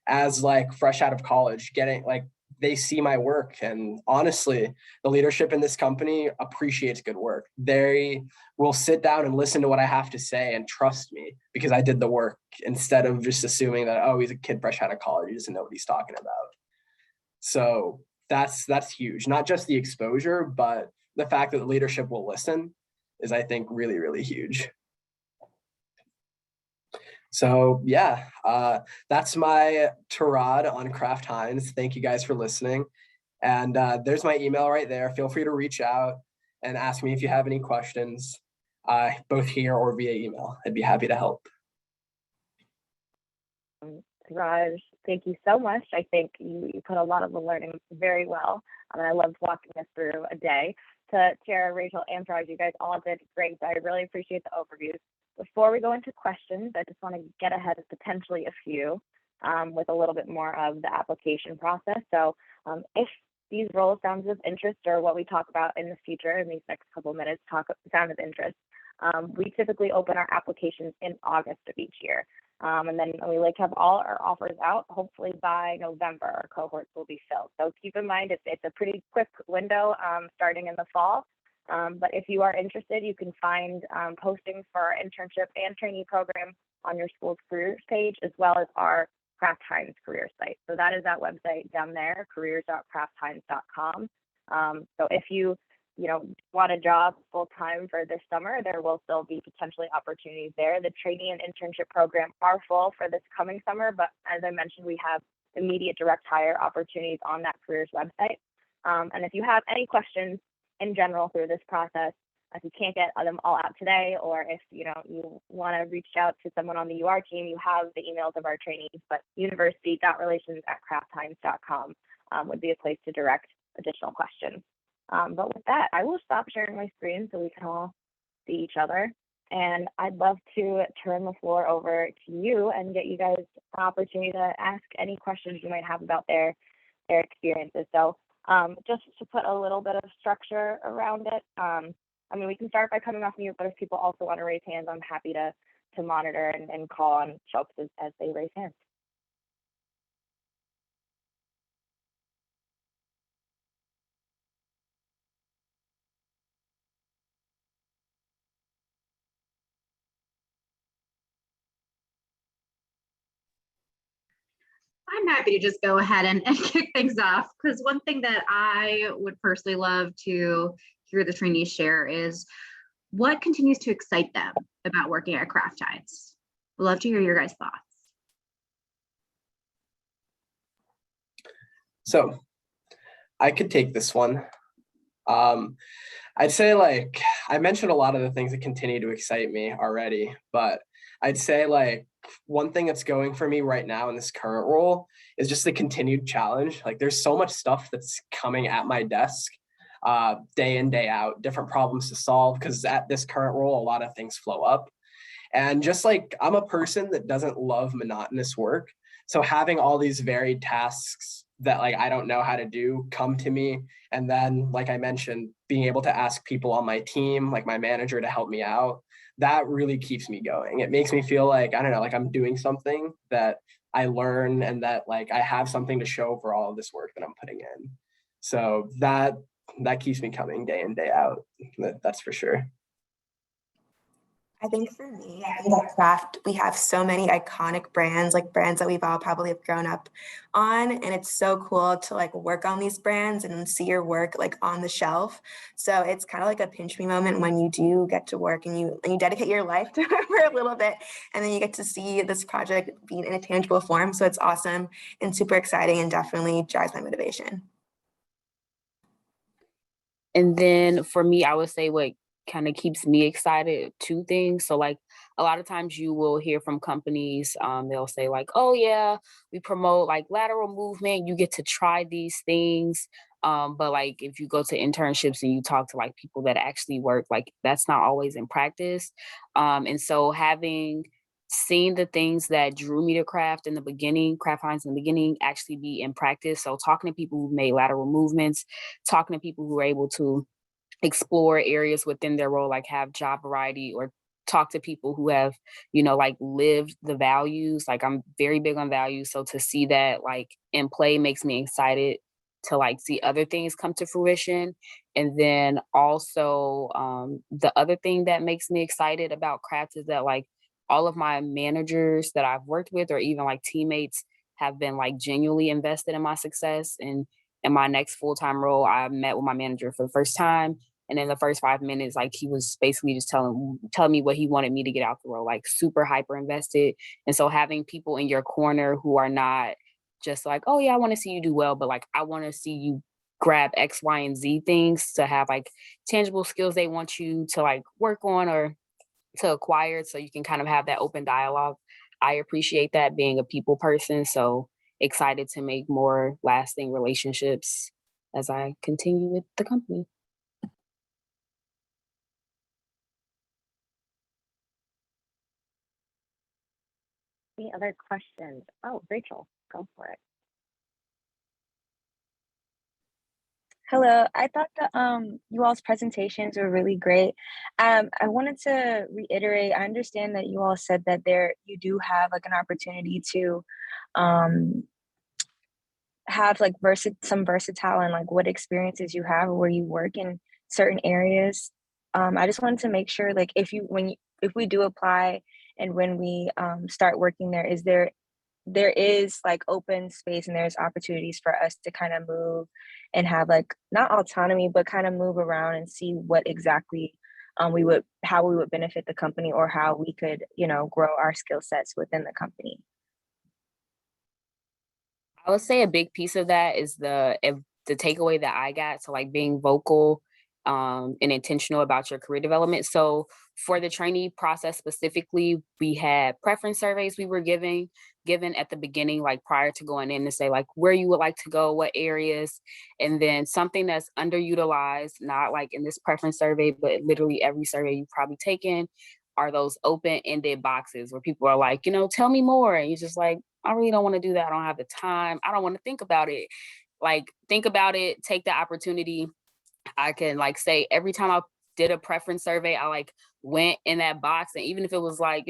As like fresh out of college, getting like they see my work, and honestly, the leadership in this company appreciates good work. They will sit down and listen to what I have to say and trust me because I did the work, instead of just assuming that, oh, he's a kid fresh out of college, he doesn't know what he's talking about. So that's huge. Not just the exposure, but the fact that the leadership will listen is, I think, really, really huge. So yeah, that's my tirade on Kraft-Heinz. Thank you guys for listening. And there's my email right there. Feel free to reach out and ask me if you have any questions, both here or via email. I'd be happy to help. Raj, thank you so much. I think you put a lot of the learning very well. And I loved walking us through a day. To Tara, Rachel, and Raj, you guys all did great. I really appreciate the overviews. Before we go into questions, I just want to get ahead of potentially a few with a little bit more of the application process. So if these roles sound of interest, or what we talk about in the future in these next couple of minutes sound of interest, we typically open our applications in August of each year. And then we like to have all our offers out. Hopefully by November, our cohorts will be filled. So keep in mind, it's a pretty quick window starting in the fall. But if you are interested, you can find postings for our internship and trainee program on your school's careers page, as well as our Kraft-Heinz career site. So that is that website down there, careers.kraftheinz.com. So if you want a job full time for this summer, there will still be potentially opportunities there. The trainee and internship program are full for this coming summer, but as I mentioned, we have immediate direct hire opportunities on that careers website. And if you have any questions in general through this process, if you can't get them all out today, or if you want to reach out to someone on the UR team, you have the emails of our trainees, but university.relations@kraftheinz.com would be a place to direct additional questions. But with that, I will stop sharing my screen so we can all see each other. And I'd love to turn the floor over to you and get you guys an opportunity to ask any questions you might have about their experiences. So just to put a little bit of structure around it. I mean, we can start by coming off mute, but if people also want to raise hands, I'm happy to monitor and call on folks as they raise hands. I'm happy to just go ahead and kick things off, because one thing that I would personally love to hear the trainees share is what continues to excite them about working at Kraft-Heinz. We'd love to hear your guys' thoughts. So I could take this one. I'd say, like, I mentioned a lot of the things that continue to excite me already, but I'd say, like, one thing that's going for me right now in this current role is just the continued challenge. Like, there's so much stuff that's coming at my desk day in, day out, different problems to solve, because at this current role, a lot of things flow up. And just like, I'm a person that doesn't love monotonous work. So having all these varied tasks that, like, I don't know how to do come to me. And then, like I mentioned, being able to ask people on my team, like my manager, to help me out, that really keeps me going. It makes me feel like, I don't know, like I'm doing something that I learn, and that, like, I have something to show for all of this work that I'm putting in. So that keeps me coming day in, day out. That's for sure. I think for me, I think at Kraft, we have so many iconic brands, like brands that we've all probably have grown up on. And it's so cool to like work on these brands and see your work like on the shelf. So it's kind of like a pinch me moment when you do get to work and you dedicate your life to it for a little bit. And then you get to see this project being in a tangible form. So it's awesome and super exciting, and definitely drives my motivation. And then for me, I would say what kind of keeps me excited, two things. So like a lot of times you will hear from companies, they'll say like, oh yeah, we promote like lateral movement, you get to try these things. But like if you go to internships and you talk to like people that actually work, like that's not always in practice. And so having seen the things that drew me to Kraft in the beginning, Kraft-Heinz in the beginning, actually be in practice. So talking to people who made lateral movements, talking to people who are able to explore areas within their role, like have job variety, or talk to people who have, like lived the values. Like I'm very big on values. So to see that like in play makes me excited to like see other things come to fruition. And then also the other thing that makes me excited about Kraft is that like all of my managers that I've worked with, or even like teammates, have been like genuinely invested in my success. And in my next full-time role, I met with my manager for the first time. And in the first 5 minutes, like he was basically just telling me what he wanted me to get out the role, like super hyper invested. And so having people in your corner who are not just like, oh yeah, I want to see you do well, but like I want to see you grab X, Y, and Z things, to have like tangible skills they want you to like work on or to acquire, so you can kind of have that open dialogue. I appreciate that, being a people person. So excited to make more lasting relationships as I continue with the company. Any other questions? Oh, Rachel, go for it. Hello, I thought that you all's presentations were really great. I wanted to reiterate, I understand that you all said that you do have like an opportunity to have like some versatile and like what experiences you have or where you work in certain areas. I just wanted to make sure like if we do apply and when we start working there is like open space and there's opportunities for us to kind of move and have like not autonomy, but kind of move around and see what exactly how we would benefit the company, or how we could, grow our skill sets within the company. I would say a big piece of that is the takeaway that I got. So like being vocal and intentional about your career development. So for the trainee process specifically, we had preference surveys we were given at the beginning, like prior to going in, to say like where you would like to go, what areas. And then something that's underutilized, not like in this preference survey, but literally every survey you've probably taken, are those open-ended boxes where people are like, tell me more. And you're just like, I really don't want to do that. I don't have the time. I don't want to think about it. like think about it, take the opportunity. I can like say every time I did a preference survey, I like went in that box. And even if it was like,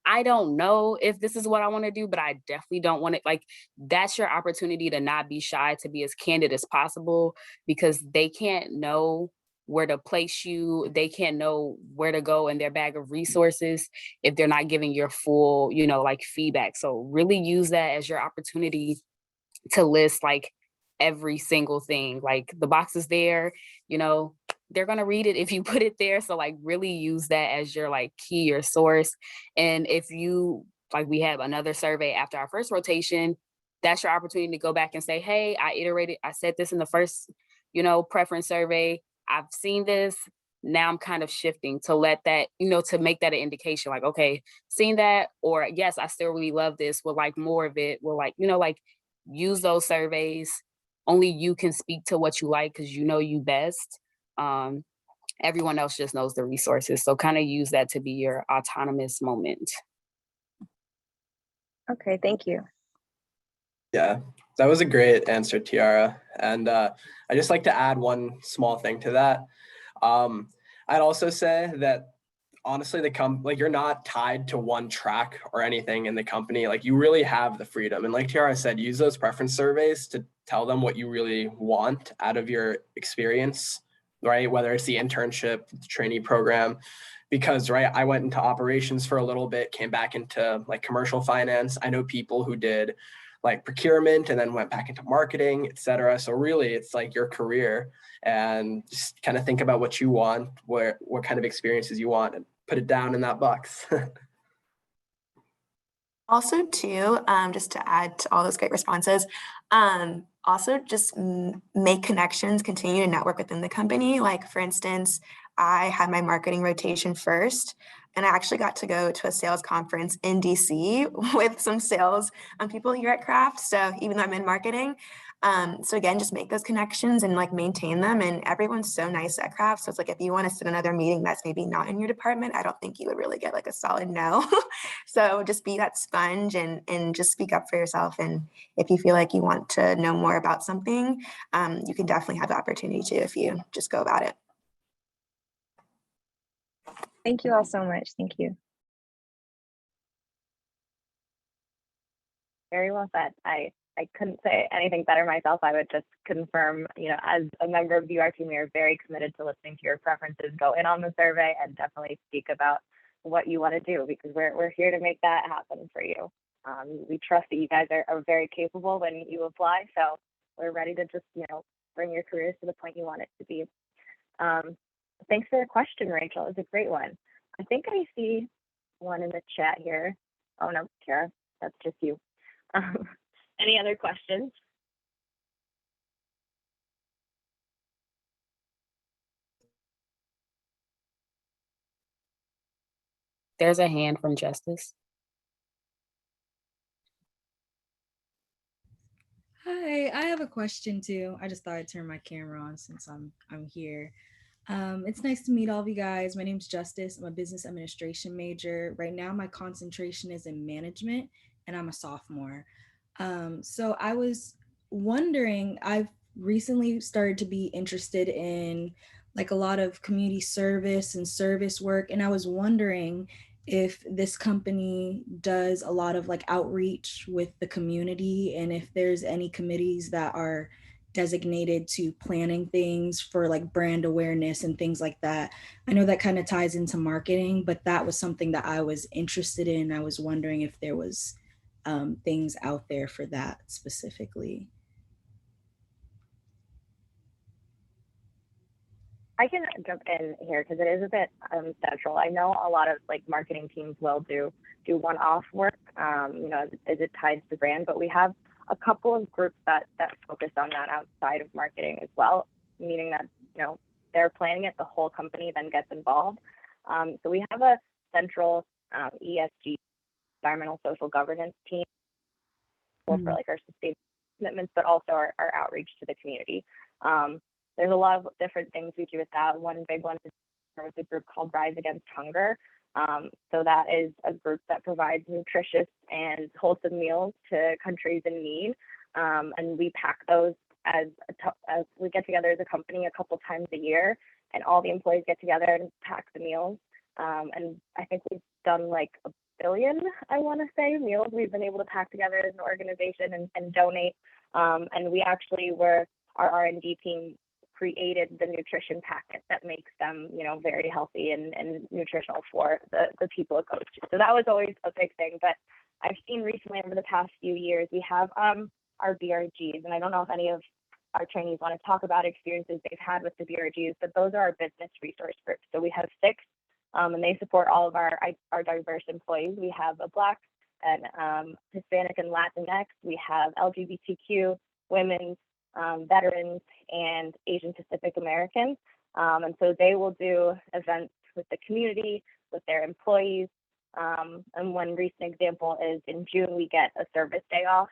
I don't know if this is what I want to do, but I definitely don't want it. Like that's your opportunity to not be shy, to be as candid as possible, because they can't know where to place you. They can't know where to go in their bag of resources if they're not giving your full, like feedback. So really use that as your opportunity to list like every single thing. Like the box is there, they're going to read it if you put it there. So like really use that as your like key, your source. And if you, like we have another survey after our first rotation, that's your opportunity to go back and say, hey, I said this in the first, preference survey. I've seen this. Now I'm kind of shifting to let that, to make that an indication like, okay, seen that, or yes, I still really love this. We'll like more of it. We'll like, like use those surveys. Only you can speak to what you like because you know you best. Everyone else just knows the resources. So kind of use that to be your autonomous moment. Okay, thank you. Yeah, that was a great answer, Tiara. And I just like to add one small thing to that. I'd also say that honestly, you're not tied to one track or anything in the company. Like you really have the freedom. And like Tiara said, use those preference surveys to tell them what you really want out of your experience, right? Whether it's the internship, the trainee program, because right, I went into operations for a little bit, came back into like commercial finance. I know people who did like procurement and then went back into marketing, et cetera. So really it's like your career, and just kind of think about what you want, what kind of experiences you want, and put it down in that box. Also, too, just to add to all those great responses, also just make connections, continue to network within the company. Like, for instance, I had my marketing rotation first, and I actually got to go to a sales conference in DC with some sales people here at Kraft. So even though I'm in marketing, so again, just make those connections and like maintain them. And everyone's so nice at Kraft. So it's like, if you want to sit in another meeting that's maybe not in your department, I don't think you would really get like a solid no. So just be that sponge and just speak up for yourself. And if you feel like you want to know more about something, you can definitely have the opportunity to if you just go about it. Thank you all so much. Thank you. Very well said. I couldn't say anything better myself. I would just confirm, as a member of the UR team, we are very committed to listening to your preferences. Go in on the survey and definitely speak about what you want to do, because we're here to make that happen for you. We trust that you guys are very capable when you apply. So we're ready to just, bring your careers to the point you want it to be. Thanks for the question, Rachel. It's a great one. I think I see one in the chat here. Oh no, Kara, that's just you. Any other questions? There's a hand from Justice. Hi, I have a question too. I just thought I'd turn my camera on since I'm here. It's nice to meet all of you guys. My name's Justice. I'm a business administration major. Right now, my concentration is in management, and I'm a sophomore. So I was wondering, I've recently started to be interested in like a lot of community service and service work, and I was wondering if this company does a lot of like outreach with the community, and if there's any committees that are designated to planning things for like brand awareness and things like that. I know that kind of ties into marketing, but that was something that I was interested in. I was wondering if there was things out there for that specifically. I can jump in here because it is a bit central. I know a lot of like marketing teams will do one-off work, as it ties to brand, but we have a couple of groups that focus on that outside of marketing as well, meaning that, they're planning it, the whole company then gets involved. So we have a central ESG, environmental social governance team for like our sustainability commitments, but also our outreach to the community. There's a lot of different things we do with that. One big one is with a group called Rise Against Hunger. So that is a group that provides nutritious and wholesome meals to countries in need. And we pack those as we get together as a company a couple times a year, and all the employees get together and pack the meals. And I think we've done like 1 billion, I want to say, meals we've been able to pack together as an organization and donate. And we actually our R&D team created the nutrition packet that makes them, very healthy and nutritional for the people it goes to. So that was always a big thing. But I've seen recently over the past few years, we have our BRGs, and I don't know if any of our trainees want to talk about experiences they've had with the BRGs, but those are our business resource groups. So we have 6, and they support all of our diverse employees. We have a Black and Hispanic and Latinx. We have LGBTQ, women's, veterans, and Asian Pacific Americans. And so they will do events with the community, with their employees. And one recent example is in June, we get a service day off.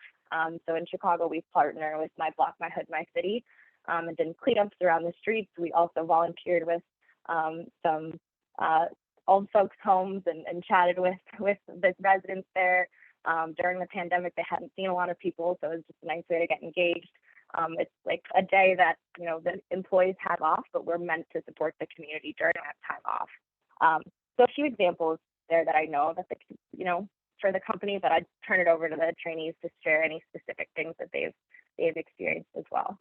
So in Chicago, we partner with My Block, My Hood, My City, and did cleanups around the streets. We also volunteered with some old folks' homes and chatted with the residents there. During the pandemic, they hadn't seen a lot of people, so it was just a nice way to get engaged. It's like a day that, the employees have off, but we're meant to support the community during that time off. So a few examples there that I know that, for the company, but I'd turn it over to the trainees to share any specific things that they've experienced as well.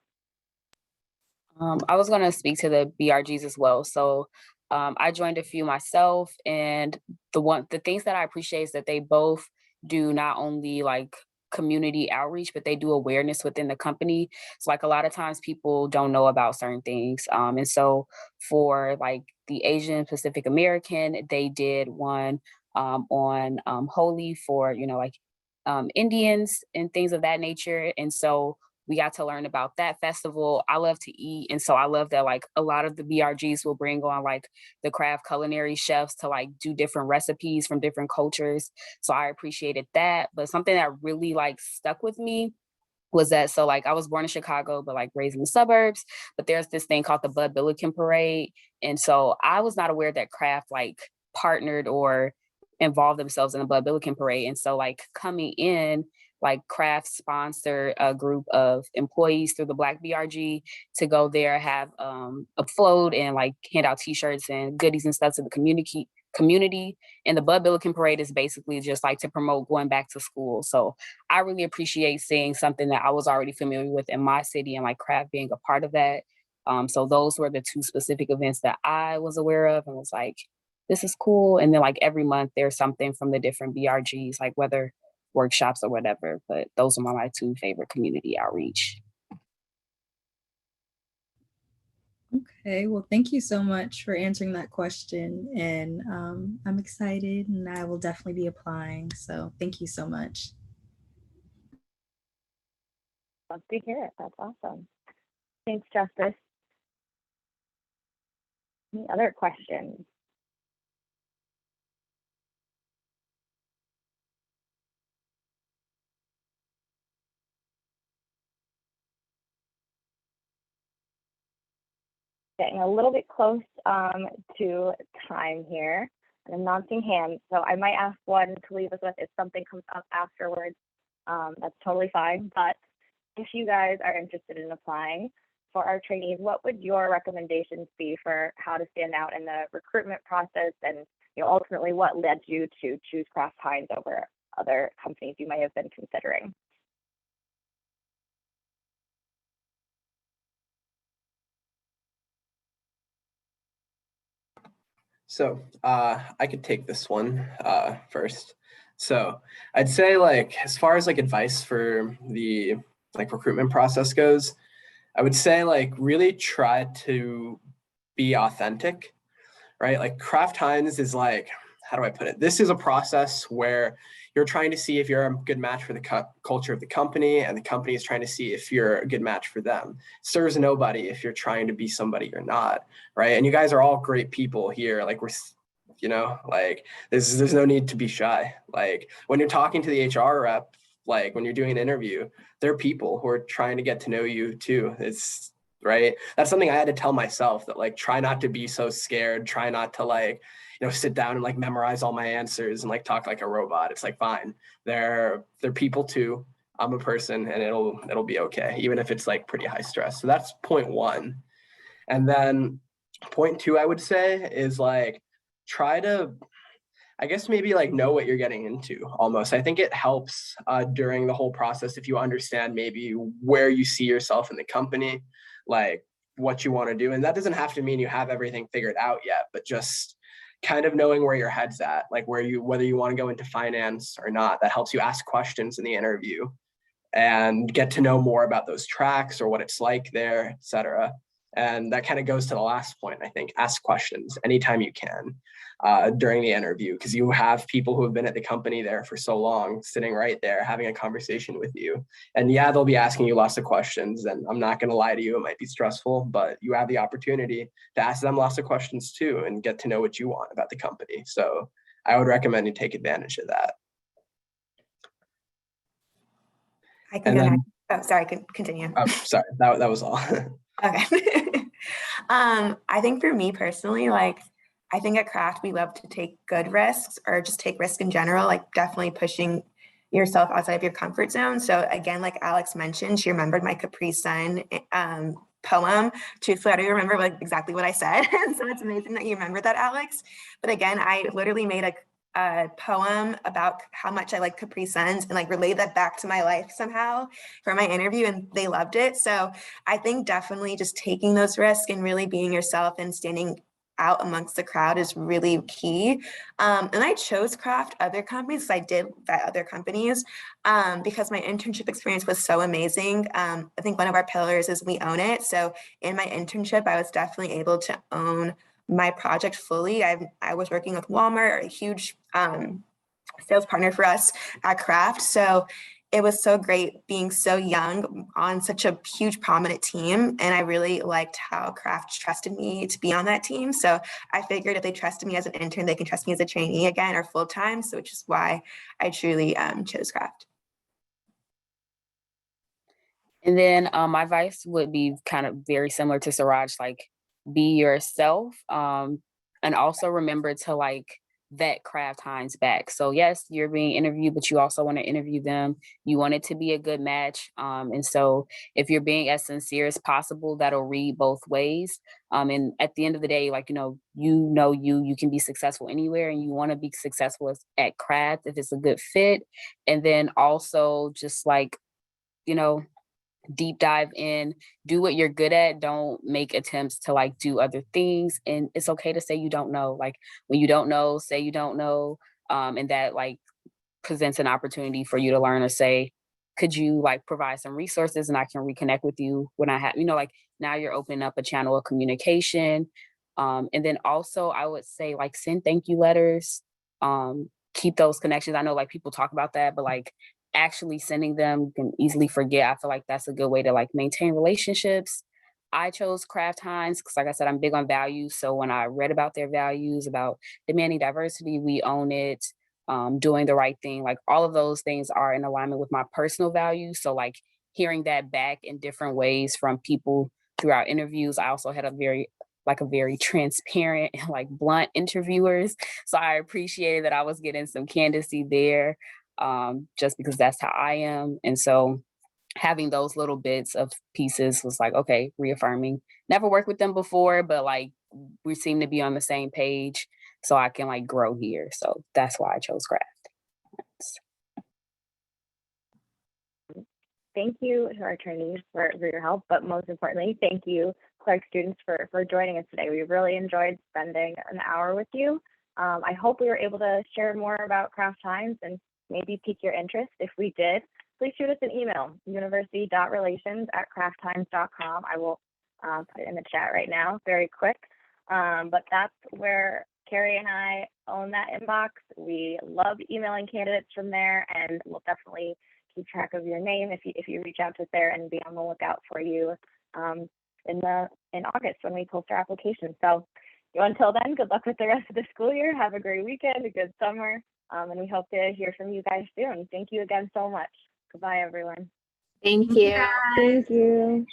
I was going to speak to the BRGs as well. So I joined a few myself, and the things that I appreciate is that they both do not only like community outreach, but they do awareness within the company. So like a lot of times people don't know about certain things. And so for like the Asian Pacific American, they did one on Holi for, Indians and things of that nature. And so we got to learn about that festival. I love to eat. And so I love that like a lot of the BRGs will bring on like the craft culinary chefs to like do different recipes from different cultures. So I appreciated that. But something that really like stuck with me was that, so like I was born in Chicago, but like raised in the suburbs, but there's this thing called the Bud Billiken Parade. And so I was not aware that Kraft like partnered or involved themselves in the Bud Billiken Parade. And so like coming in, like Kraft sponsored a group of employees through the Black BRG to go there, have a float and like hand out t-shirts and goodies and stuff to the community. And the Bud Billiken Parade is basically just like to promote going back to school. So I really appreciate seeing something that I was already familiar with in my city and like Kraft being a part of that. So those were the 2 specific events that I was aware of and was like, this is cool. And then like every month there's something from the different BRGs, like whether workshops or whatever, but those are my 2 favorite community outreach. Okay, well, thank you so much for answering that question. And I'm excited and I will definitely be applying. So thank you so much. Love to hear it. That's awesome. Thanks, Justice. Any other questions? Getting a little bit close to time here, and I'm not seeing hands, so I might ask one to leave us with. If something comes up afterwards, that's totally fine. But if you guys are interested in applying for our trainees, what would your recommendations be for how to stand out in the recruitment process, and ultimately what led you to choose Kraft-Heinz over other companies you may have been considering? So I could take this one first. So I'd say like as far as like advice for the like recruitment process goes, I would say like really try to be authentic, right? Like Kraft-Heinz is like, how do I put it? This is a process where you're trying to see if you're a good match for the culture of the company, and the company is trying to see if you're a good match for them. It serves nobody if you're trying to be somebody you're not, right? And you guys are all great people here. Like like there's no need to be shy. Like when you're talking to the HR rep, like when you're doing an interview, they're people who are trying to get to know you too. It's right. That's something I had to tell myself, that like, try not to be so scared. Try not to like, sit down and like memorize all my answers and like talk like a robot. It's like, fine. They're people too. I'm a person and it'll be okay, even if it's like pretty high stress. So that's point one. And then point two, I would say, is like try to, I guess maybe like know what you're getting into almost. I think it helps during the whole process if you understand maybe where you see yourself in the company, like what you want to do. And that doesn't have to mean you have everything figured out yet, but just kind of knowing where your head's at, like whether you want to go into finance or not. That helps you ask questions in the interview and get to know more about those tracks or what it's like there, et cetera. And that kind of goes to the last point, I think, ask questions anytime you can during the interview, because you have people who have been at the company there for so long sitting right there having a conversation with you. And yeah, they'll be asking you lots of questions, and I'm not going to lie to you, it might be stressful, but you have the opportunity to ask them lots of questions too and get to know what you want about the company. So I would recommend you take advantage of that. I can go next. Oh, sorry, continue. Oh, sorry, that was all. Okay. I think for me personally, like, I think at Kraft, we love to take good risks or just take risk in general, like definitely pushing yourself outside of your comfort zone. So again, like Alex mentioned, she remembered my Capri Sun poem. Truthfully, I don't remember like exactly what I said. So it's amazing that you remember that, Alex. But again, I literally made a poem about how much I like Capri Suns and like relate that back to my life somehow for my interview, and they loved it. So I think definitely just taking those risks and really being yourself and standing out amongst the crowd is really key. And I chose Kraft other companies. I did vet other companies because my internship experience was so amazing. I think one of our pillars is we own it. So in my internship, I was definitely able to own my project fully. I was working with Walmart, a huge sales partner for us at Kraft. So it was so great being so young on such a huge prominent team. And I really liked how Kraft trusted me to be on that team. So I figured if they trusted me as an intern, they can trust me as a trainee again or full-time. So which is why I truly chose Kraft. And then my advice would be kind of very similar to Siraj, like be yourself. And also remember to like vet Kraft-Heinz back. So yes, you're being interviewed, but you also want to interview them. You want it to be a good match. And so if you're being as sincere as possible, that'll read both ways. And at the end of the day, like, you can be successful anywhere, and you want to be successful at Kraft if it's a good fit. And then also just like, deep dive in, do what you're good at. Don't make attempts to like do other things. And it's okay to say you don't know. Like when you don't know, say you don't know. And that like presents an opportunity for you to learn, or say, could you like provide some resources and I can reconnect with you when I have, like now you're opening up a channel of communication. And then also I would say like send thank you letters, keep those connections. I know like people talk about that, but like actually sending them, you can easily forget. I feel like that's a good way to like maintain relationships. I chose Kraft-Heinz because, like I said, I'm big on values. So when I read about their values, about demanding diversity, we own it, doing the right thing, like all of those things are in alignment with my personal values. So like hearing that back in different ways from people throughout interviews. I also had a very transparent and like blunt interviewers. So I appreciated that I was getting some candidacy there. Just because that's how I am. And so having those little bits of pieces was like, okay, reaffirming. Never worked with them before, but like we seem to be on the same page, so I can like grow here. So that's why I chose Kraft. Thank you to our trainees for your help, but most importantly, thank you, Clark students, for joining us today. We really enjoyed spending an hour with you. I hope we were able to share more about Kraft-Heinz and maybe pique your interest. If we did, please shoot us an email, university.relations@kraftheinz.com. I will put it in the chat right now, very quick. But that's where Carrie and I own that inbox. We love emailing candidates from there, and we'll definitely keep track of your name if you reach out to us there, and be on the lookout for you in August when we post our application. So until then, good luck with the rest of the school year. Have a great weekend, a good summer. And we hope to hear from you guys soon. Thank you again so much. Goodbye, everyone. Thank you. Thank you.